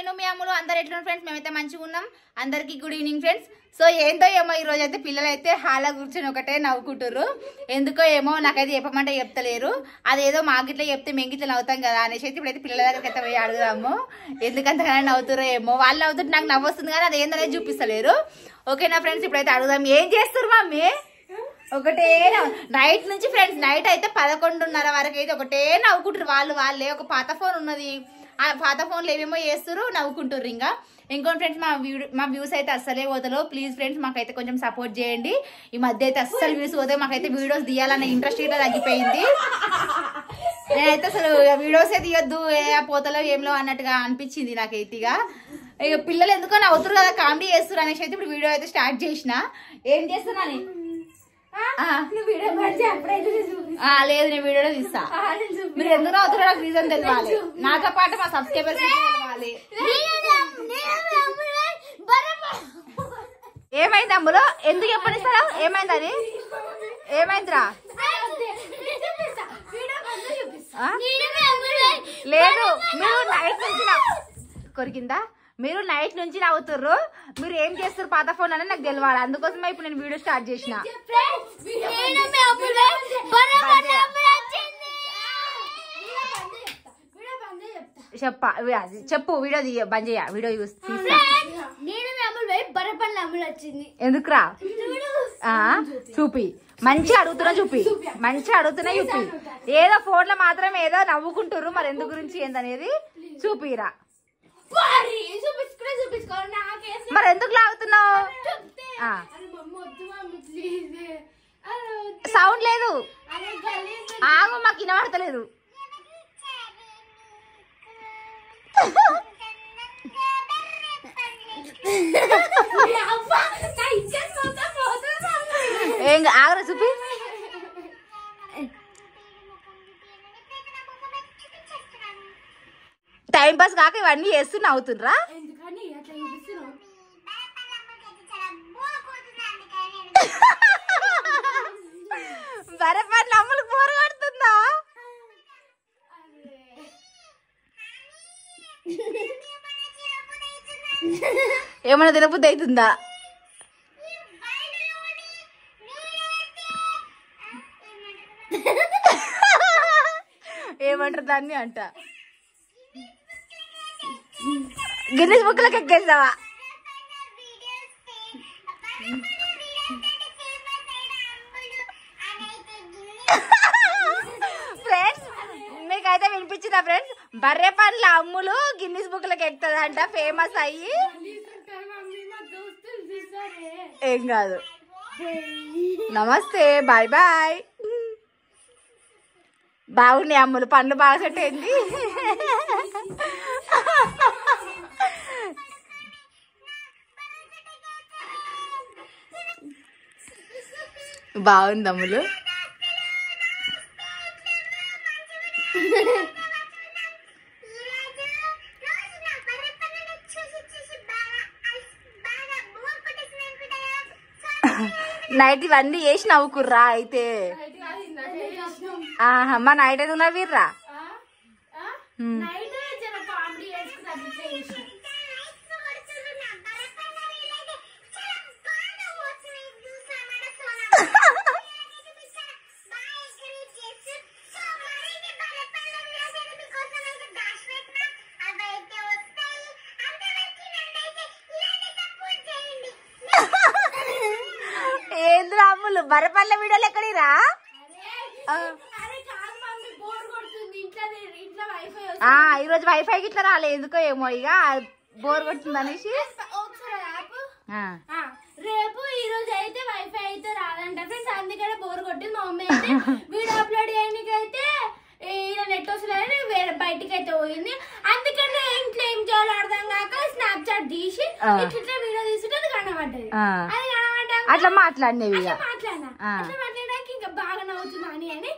నేను మీ అమ్ములు అందరు ఎట్లా ఫ్రెండ్స్ మేమైతే మంచిగా ఉన్నాం అందరికి గుడ్ ఈవినింగ్ ఫ్రెండ్స్ సో ఏందో ఏమో ఈ రోజు అయితే పిల్లలు అయితే హాల్లో కూర్చొని ఒకటే నవ్వుకుంటారు ఎందుకో ఏమో నాకైతే చెప్పమంటే చెప్తలేరు అదేదో మాకిట్లా చెప్తే మేము ఇట్లా నవ్వుతాం కదా అనేసి అయితే ఇప్పుడైతే పిల్లల దగ్గరికి అయితే పోయి అడుగుదాము ఎందుకంతగానో నవ్వుతారో ఏమో వాళ్ళు నవ్వుతుంటే నాకు నవ్వు వస్తుంది కానీ అది ఏందనేది చూపిస్తలేరు ఓకేనా ఫ్రెండ్స్ ఇప్పుడైతే అడుగుదాం ఏం చేస్తారు మమ్మీ ఒకటే నైట్ నుంచి ఫ్రెండ్స్ నైట్ అయితే 11:30 వరకు అయితే ఒకటే నవ్వుకుంటారు వాళ్ళే ఒక పాత ఫోన్ ఉన్నది ఆ పాత ఫోన్లు ఏమేమో చేస్తారు నవ్వుకుంటారు ఇంకా ఇంకోటి ఫ్రెండ్స్ మా వ్యూస్ అయితే అస్సలే పోతలో ప్లీజ్ ఫ్రెండ్స్ మాకైతే కొంచెం సపోర్ట్ చేయండి ఈ మధ్య అయితే అస్సలు వ్యూస్ పోతే మాకైతే వీడియోస్ తీయాలన్న ఇంట్రెస్ట్ ఇట్లా తగ్గిపోయింది నేనైతే అసలు వీడియోసే తీయొద్దు పోతలో ఏంలో అన్నట్టుగా అనిపించింది నాకైతే ఇక పిల్లలు ఎందుకో నవ్వుతారు కదా కామెడీ చేస్తారు అనేసి అయితే ఇప్పుడు వీడియో అయితే స్టార్ట్ చేసిన ఏం చేస్తున్నాను లేదు నేను వీడియోలో తీస్తా మీరు ఎందుకు అవుతారో నాకు రీజన్ తెలియాలి నాతో పాటు మా సబ్స్క్రైబర్స్ తెలియాలి ఏమైంది అమ్ములో ఎందుకు ఎప్పుడు ఇస్తారా ఏమైందని ఏమైందిరా లేదు మీరు నైట్ నుంచి కొరికిందా మీరు నైట్ నుంచి నవ్వుతుర్రు మీరు ఏం చేస్తారు పాత ఫోన్ అని నాకు తెలియాలి అందుకోసమే ఇప్పుడు నేను వీడియో స్టార్ట్ చేసిన చెప్పు వీడియో బంద్ చేయ వీడియో ఎందుకురా చూపి మంచిగా అడుగుతున్నా చూపి మంచిగా అడుగుతున్నా చూపి ఏదో ఫోన్ లో మాత్రం ఏదో నవ్వుకుంటారు మరి ఎందుకు గురించి ఏందనేది చూపిరా మరి ఎందుకు లాగుతున్నావు సౌండ్ లేదు ఆగు మాకు వినబడతలేదు ఏం ఆగరా చూపి టైం పాస్ కాక ఇవన్నీ చేస్తున్నా అవుతుండ్రా బరే పని అమ్ములు బోరు కొడుతుందా ఏమన్నా తినబుద్ధి అవుతుందా ఏమంటారు దాన్ని అంట గిన్నెస్ బుక్లకు ఎక్కేసావా ఫ్రెండ్స్ మీకైతే వినిపించిందా ఫ్రెండ్స్ బర్రె పండ్ల అమ్ములు గిన్నెస్ బుక్లకు ఎక్కుతుందంట ఫేమస్ అయ్యి ఏం కాదు నమస్తే బాయ్ బాయ్ బాగున్నాయి అమ్ములు పండ్లు బాగా సెట్ అయింది బాగుంది అమ్ములు నైట్ ఇవన్నీ వేసి నవ్వుకుర్రా అయితే మా నైట్ ఎందుకు నవ్విర్రా ఏంద్ర అమ్ములు బరపల్ల వీడియోలు ఎక్కడిరా ఈరోజు వైఫై ఇట్లా రాలే ఎందుకో ఏమో ఇక బోర్ కొడుతుంది అనేసి రేపు ఈ రోజు అయితే వైఫై అయితే రాదంట ఫ్రెండ్స్ అందుకనే బోర్ కొట్టింది మా మమ్మీ అయితే వీడియో అప్లోడ్ చేయడానికి అయితే నెట్ వస్తుందని వేరే బయటికి అయితే పోయింది అందుకనే ఇంట్లో ఏం చేయాలో అర్థం కాక స్నాప్చాట్ తీసి ఇట్లా వీడియో తీసుకుంటే అది కనబడ్డది అది కనబడ్డా అట్లా మాట్లాడినవి మాట్లాడినా అట్లా మాట్లాడడానికి ఇంకా బాగా నవ్వుతున్నా అని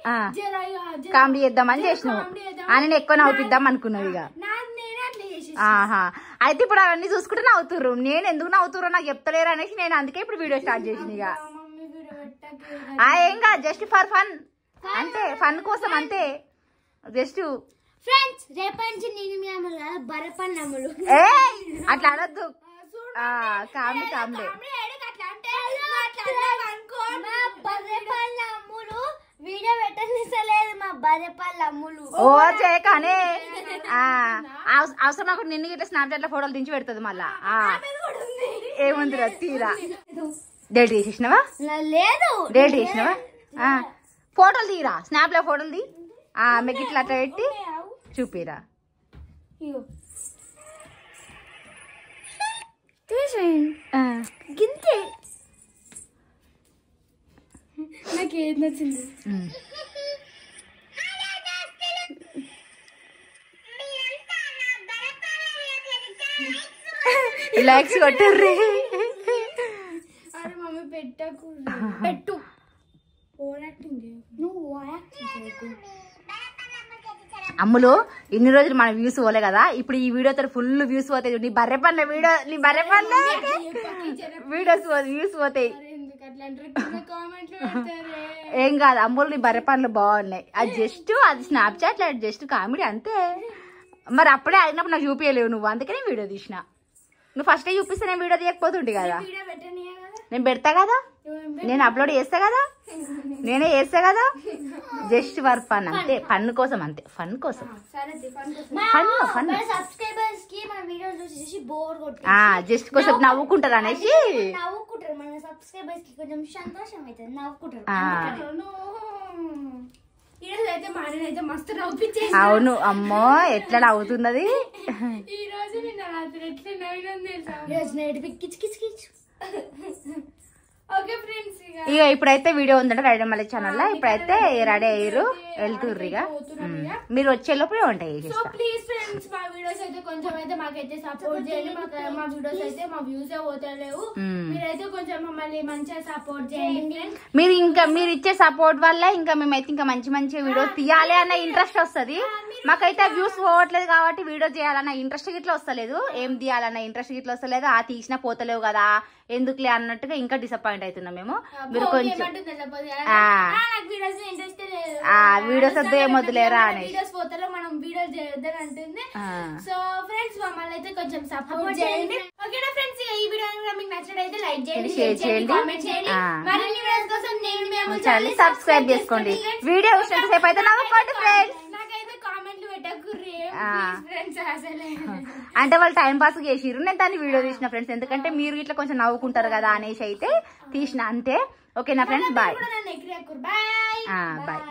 కామెడీ చేద్దామని చేసినావు అని ఎక్కువ నవ్వుపిద్దాం అనుకున్నావు ఇక ఆహా అయితే ఇప్పుడు అవన్నీ చూసుకుంటే నవ్వుతుర్రు నేను ఎందుకు నవ్వుతుర్రో నాకు చెప్తలేరు అనేసి నేను అందుకే ఇప్పుడు వీడియో స్టార్ట్ చేసిన ఇక ఏం కాదు జస్ట్ ఫర్ ఫన్ అంతే ఫన్ కోసం అంతే జస్ట్ ఫ్రెండ్స్ రేపటి నుంచి నేను మీ అమ్మ బరపన్నములు ఏ అట్లా అనొద్దు. Comedy comedy. బర్రెపల్లమ్ములు వీడియో పెట్టనిస్తలేదు మా బర్రెపల్లమ్ములు. ఓ చేయకానే అవసరం నాకు నిన్ను ఇట్లా స్నాప్చాట్ లో ఫోటోలు దించి పెడుతుంది మళ్ళా. ఏముందిరా తీరా. డేట్ చేసేసినవా? లేదు. డేట్ చేసినవా? ఫోటోలు తీరా, స్నాప్ లో ఫోటోలు తీ. మీకు ఇట్లా అట్లా పెట్టి చూపిరా. గింతే నాకేది నచ్చింది. లైక్స్ కొట్టుర్రి. అరే మమ్మీ పెట్టకు, పెట్టు. నువ్వు అమ్ములు ఇన్ని రోజులు మన వ్యూస్ పోలే కదా, ఇప్పుడు ఈ వీడియోతో ఫుల్ వ్యూస్ పోతాయి. నీ బర్రె పనుల వీడియో, నీ బర్రె పనుల వీడియోస్ వ్యూస్ పోతాయి. ఏం కాదు అమ్ములు, నీ బర్రె పనులు బాగున్నాయి. అది స్నాప్ చాట్ జస్ట్ కామెడీ అంతే. మరి అప్పుడే అయినప్పుడు నాకు చూపించలేవు నువ్వు, అందుకనే వీడియో తీసిన. నువ్వు ఫస్టే చూపిస్తే నేను వీడియో తీయకపోతుండే కదా. నేను పెడతా కదా, నేను అప్లోడ్ చేస్తా కదా, నేనే చేస్తా కదా. జస్ట్ ఫర్ ఫన్ అంతే, ఫన్ కోసం అంతే, ఫన్ కోసం. జస్ట్ కొంచెం నవ్వుకుంటారు అనేసి. అవును అమ్మో ఎట్లా నవ్వుతున్నది. ఇక ఇప్పుడైతే వీడియో ఉందంటే రెడీ మళ్ళీ ఛానల్ లో. ఇప్పుడైతే రెడీ అయ్యారు, వెళ్తుర్రు. ఇక మీరు వచ్చే లోపల ఉంటాయి. ప్లీజ్ ఫ్రెండ్స్ మా వీడియోస్ అయితే కొంచెం అయితే మాకైతే సపోర్ట్ చేయండి. మా వీడియోస్ అయితే మా వ్యూస్ పోతలేవు, మీరైతే కొంచెం మమ్మల్ని మంచిగా సపోర్ట్ చేయండి. మీరు ఇచ్చే సపోర్ట్ వల్ల ఇంకా మేమైతే ఇంకా మంచి మంచి వీడియోస్ తీయాలి అన్న ఇంట్రెస్ట్ వస్తుంది. మాకైతే వ్యూస్ పోవట్లేదు కాబట్టి వీడియో చేయాలన్న ఇంట్రెస్ట్ గిట్లా వస్తలేదు, ఏం తీయాలన్న ఇంట్రెస్ట్ గిట్లా వస్తలేదు. తీసినా పోతలేవు కదా ఎందుకులే అన్నట్టుగా ఇంకా డిసప్పాయింట్ అవుతున్నాం మేము. మీరు కొంచెం వీడియోస్ వద్దు ఏమొద్దులేరా అనేసి మనం వీడియోస్ చేయొద్దని అంటుంది. సో ఫ్రెండ్స్ మమ్మల్ని అయితే కొంచెం సపోర్ట్ చేయండి. ఓకేనా ఫ్రెండ్స్, ఈ వీడియో మీకు నచ్చినట్లయితే లైక్ చేయండి, షేర్ చేయండి, కామెంట్ చేయండి. మరిన్ని వీడియోస్ కోసం మేము ఛానల్ సబ్స్క్రైబ్ చేసుకోండి. వీడియో చూసినంతసేపు అయితే నవ్వుకోండి ఫ్రెండ్స్. నాకైతే కామెంట్లు పెట్టకుర్రి ఫ్రెండ్స్. అసలే అంటే వాళ్ళు టైం పాస్ చేసిర్రు, నేను దాన్ని వీడియో తీసిన ఫ్రెండ్స్. ఎందుకంటే మీరు ఇట్లా కొంచెం నవ్వుకుంటారు కదా అనేసి అయితే తీసిన అంతే. ఓకేనా ఫ్రెండ్స్, బాయ్. బాయ్.